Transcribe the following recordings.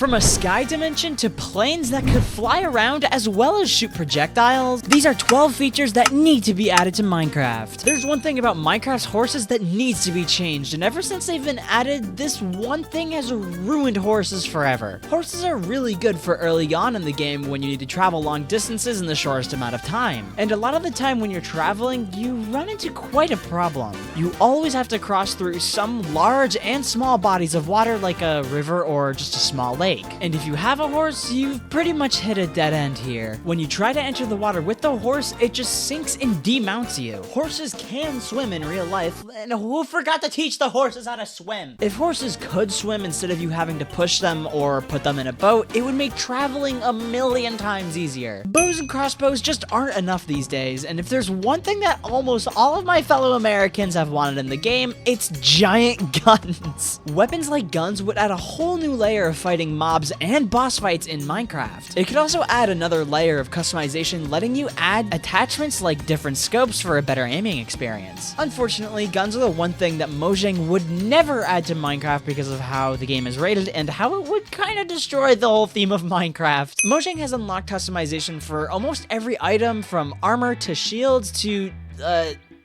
From a sky dimension to planes that could fly around as well as shoot projectiles, these are 12 features that need to be added to Minecraft. There's one thing about Minecraft's horses that needs to be changed, and ever since they've been added, this one thing has ruined horses forever. Horses are really good for early on in the game when you need to travel long distances in the shortest amount of time. And a lot of the time when you're traveling, you run into quite a problem. You always have to cross through some large and small bodies of water like a river or just a small lake. And if you have a horse, you've pretty much hit a dead end here. When you try to enter the water with the horse, it just sinks and demounts you. Horses can swim in real life, and who forgot to teach the horses how to swim? If horses could swim instead of you having to push them or put them in a boat, it would make traveling a million times easier. Bows and crossbows just aren't enough these days, and if there's one thing that almost all of my fellow Americans have wanted in the game, it's giant guns. Weapons like guns would add a whole new layer of fighting mobs and boss fights in Minecraft. It could also add another layer of customization, letting you add attachments like different scopes for a better aiming experience. Unfortunately, guns are the one thing that Mojang would never add to Minecraft because of how the game is rated and how it would kind of destroy the whole theme of Minecraft. Mojang has unlocked customization for almost every item from armor to shields to,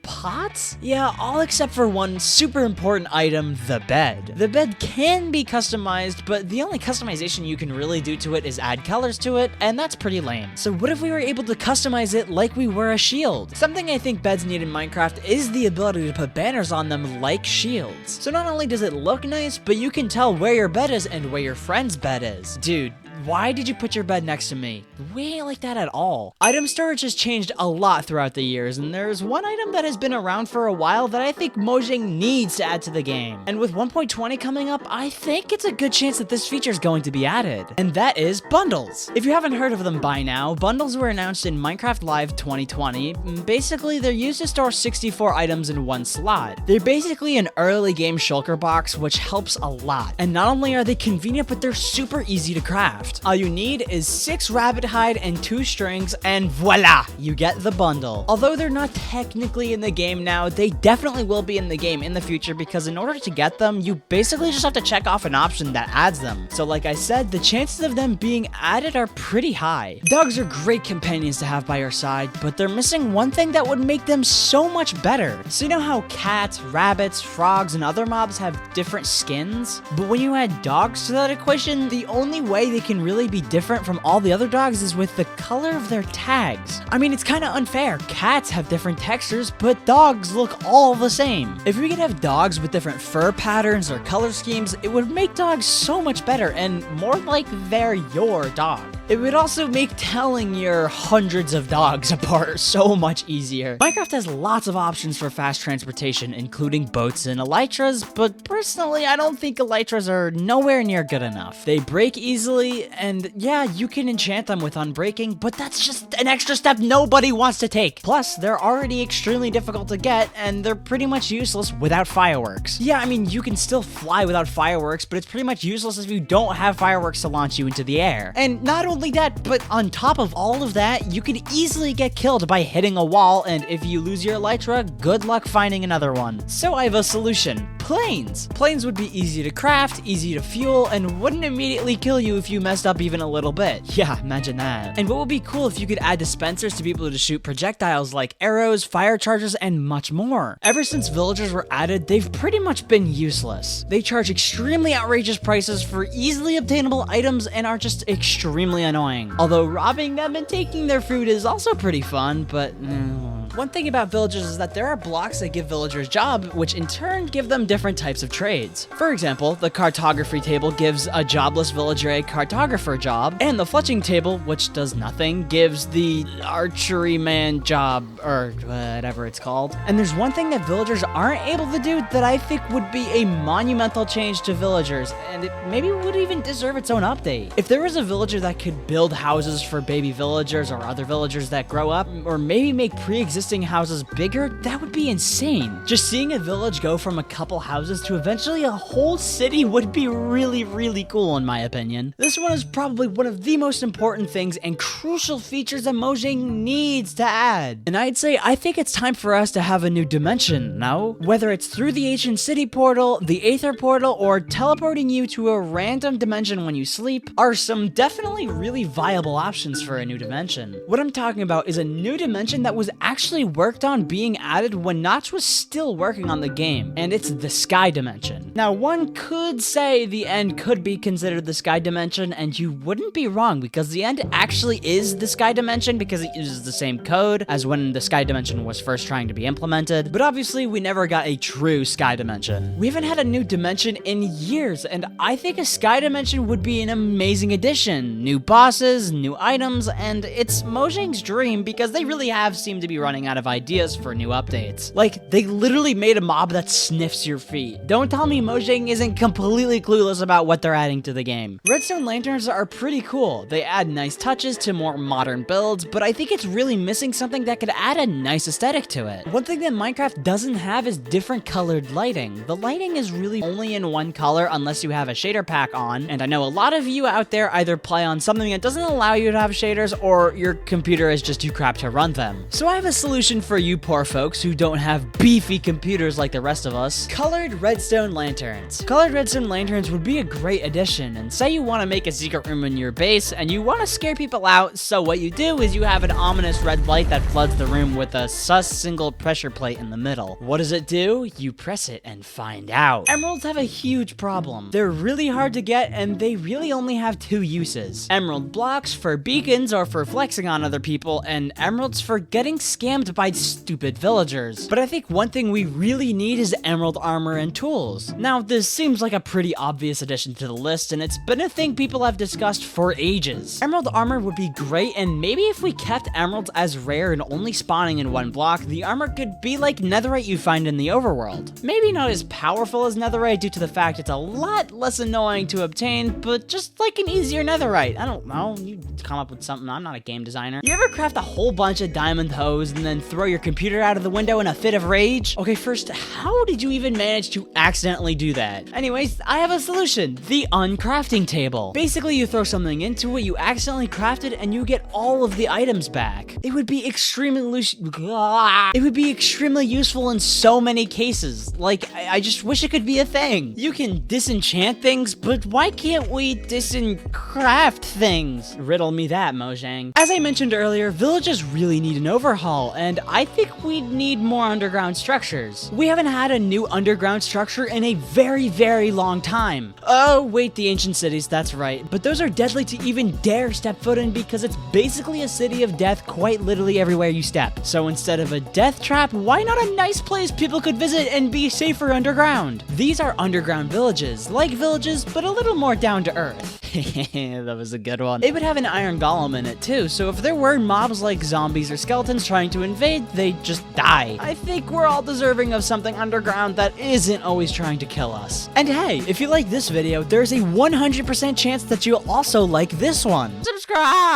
pots? Yeah, all except for one super important item, the bed. The bed can be customized, but the only customization you can really do to it is add colors to it, and that's pretty lame. So what if we were able to customize it like we were a shield? Something I think beds need in Minecraft is the ability to put banners on them like shields. So not only does it look nice, but you can tell where your bed is and where your friend's bed is. Dude, why did you put your bed next to me? We ain't like that at all. Item storage has changed a lot throughout the years, and there's one item that has been around for a while that I think Mojang needs to add to the game. And with 1.20 coming up, I think it's a good chance that this feature is going to be added. And that is bundles. If you haven't heard of them by now, bundles were announced in Minecraft Live 2020. Basically, they're used to store 64 items in one slot. They're basically an early game shulker box, which helps a lot. And not only are they convenient, but they're super easy to craft. All you need is 6 rabbit hide and 2 strings, and voila, you get the bundle. Although they're not technically in the game now, they definitely will be in the game in the future, because in order to get them, you basically just have to check off an option that adds them. So like I said, the chances of them being added are pretty high. Dogs are great companions to have by your side, but they're missing one thing that would make them so much better. So you know how cats, rabbits, frogs, and other mobs have different skins? But when you add dogs to that equation, the only way they can really be different from all the other dogs is with the color of their tags. I mean, it's kind of unfair. Cats have different textures, but dogs look all the same. If we could have dogs with different fur patterns or color schemes, it would make dogs so much better and more like they're your dog. It would also make telling your hundreds of dogs apart so much easier. Minecraft has lots of options for fast transportation, including boats and elytras, but personally, I don't think elytras are nowhere near good enough. They break easily, and yeah, you can enchant them with unbreaking, but that's just an extra step nobody wants to take. Plus, they're already extremely difficult to get, and they're pretty much useless without fireworks. Yeah, I mean, you can still fly without fireworks, but it's pretty much useless if you don't have fireworks to launch you into the air. And not only that, but on top of all of that, you could easily get killed by hitting a wall, and if you lose your elytra, good luck finding another one. So I have a solution. Planes. Planes would be easy to craft, easy to fuel, and wouldn't immediately kill you if you messed up even a little bit. Yeah, imagine that. And what would be cool if you could add dispensers to be able to shoot projectiles like arrows, fire charges, and much more. Ever since villagers were added, they've pretty much been useless. They charge extremely outrageous prices for easily obtainable items and are just extremely annoying. Although robbing them and taking their food is also pretty fun, but one thing about villagers is that there are blocks that give villagers jobs, which in turn give them different types of trades. For example, the cartography table gives a jobless villager a cartographer job, and the fletching table, which does nothing, gives the archery man job, or whatever it's called. And there's one thing that villagers aren't able to do that I think would be a monumental change to villagers, and it maybe would even deserve its own update. If there was a villager that could build houses for baby villagers or other villagers that grow up, or maybe make pre-existing existing houses bigger, that would be insane. Just seeing a village go from a couple houses to eventually a whole city would be really cool in my opinion. This one is probably one of the most important things and crucial features that Mojang needs to add. And I think it's time for us to have a new dimension, no? Whether it's through the ancient city portal, the Aether portal, or teleporting you to a random dimension when you sleep, are some definitely really viable options for a new dimension. What I'm talking about is a new dimension that was actually worked on being added when Notch was still working on the game, and it's the Sky Dimension. Now, one could say the end could be considered the Sky Dimension, and you wouldn't be wrong, because the end actually is the Sky Dimension because it uses the same code as when the Sky Dimension was first trying to be implemented, but obviously we never got a true Sky Dimension. We haven't had a new dimension in years, and I think a Sky Dimension would be an amazing addition. New bosses, new items, and it's Mojang's dream because they really have seemed to be running out of ideas for new updates. Like, they literally made a mob that sniffs your feet. Don't tell me Mojang isn't completely clueless about what they're adding to the game. Redstone lanterns are pretty cool. They add nice touches to more modern builds, but I think it's really missing something that could add a nice aesthetic to it. One thing that Minecraft doesn't have is different colored lighting. The lighting is really only in one color unless you have a shader pack on, and I know a lot of you out there either play on something that doesn't allow you to have shaders or your computer is just too crap to run them. So I have a solution for you poor folks who don't have beefy computers like the rest of us. Colored redstone lanterns. Colored redstone lanterns would be a great addition, and say you want to make a secret room in your base and you want to scare people out, so what you do is you have an ominous red light that floods the room with a sus single pressure plate in the middle. What does it do? You press it and find out. Emeralds have a huge problem. They're really hard to get and they really only have two uses. Emerald blocks for beacons or for flexing on other people, and emeralds for getting scammed by stupid villagers. But I think one thing we really need is emerald armor and tools. Now, this seems like a pretty obvious addition to the list, and it's been a thing people have discussed for ages. Emerald armor would be great, and maybe if we kept emeralds as rare and only spawning in one block, the armor could be like netherite you find in the overworld. Maybe not as powerful as netherite due to the fact it's a lot less annoying to obtain, but just like an easier netherite. I don't know, you come up with something. I'm not a game designer. You ever craft a whole bunch of diamond hose and then throw your computer out of the window in a fit of rage? Okay, first, how did you even manage to accidentally do that? Anyways, I have a solution. The Uncrafting Table. Basically, you throw something into it, you accidentally crafted, and you get all of the items back. It would be extremely useful in so many cases. Like, I just wish it could be a thing. You can disenchant things, but why can't we disencraft things? Riddle me that, Mojang. As I mentioned earlier, villages really need an overhaul, and I think we need more underground structures. We haven't had a new underground structure in a very long time. Oh, wait, the ancient cities, that's right. But those are deadly to even dare step foot in because it's basically a city of death quite literally everywhere you step. So instead of a death trap, why not a nice place people could visit and be safer underground? These are underground villages, like villages, but a little more down to earth. That was a good one. It would have an iron golem in it too, so if there were mobs like zombies or skeletons trying to invade, they'd just die. I think we're all deserving of something underground that isn't always trying to kill us. And hey, if you like this video, there's a 100% chance that you'll also like this one. Subscribe!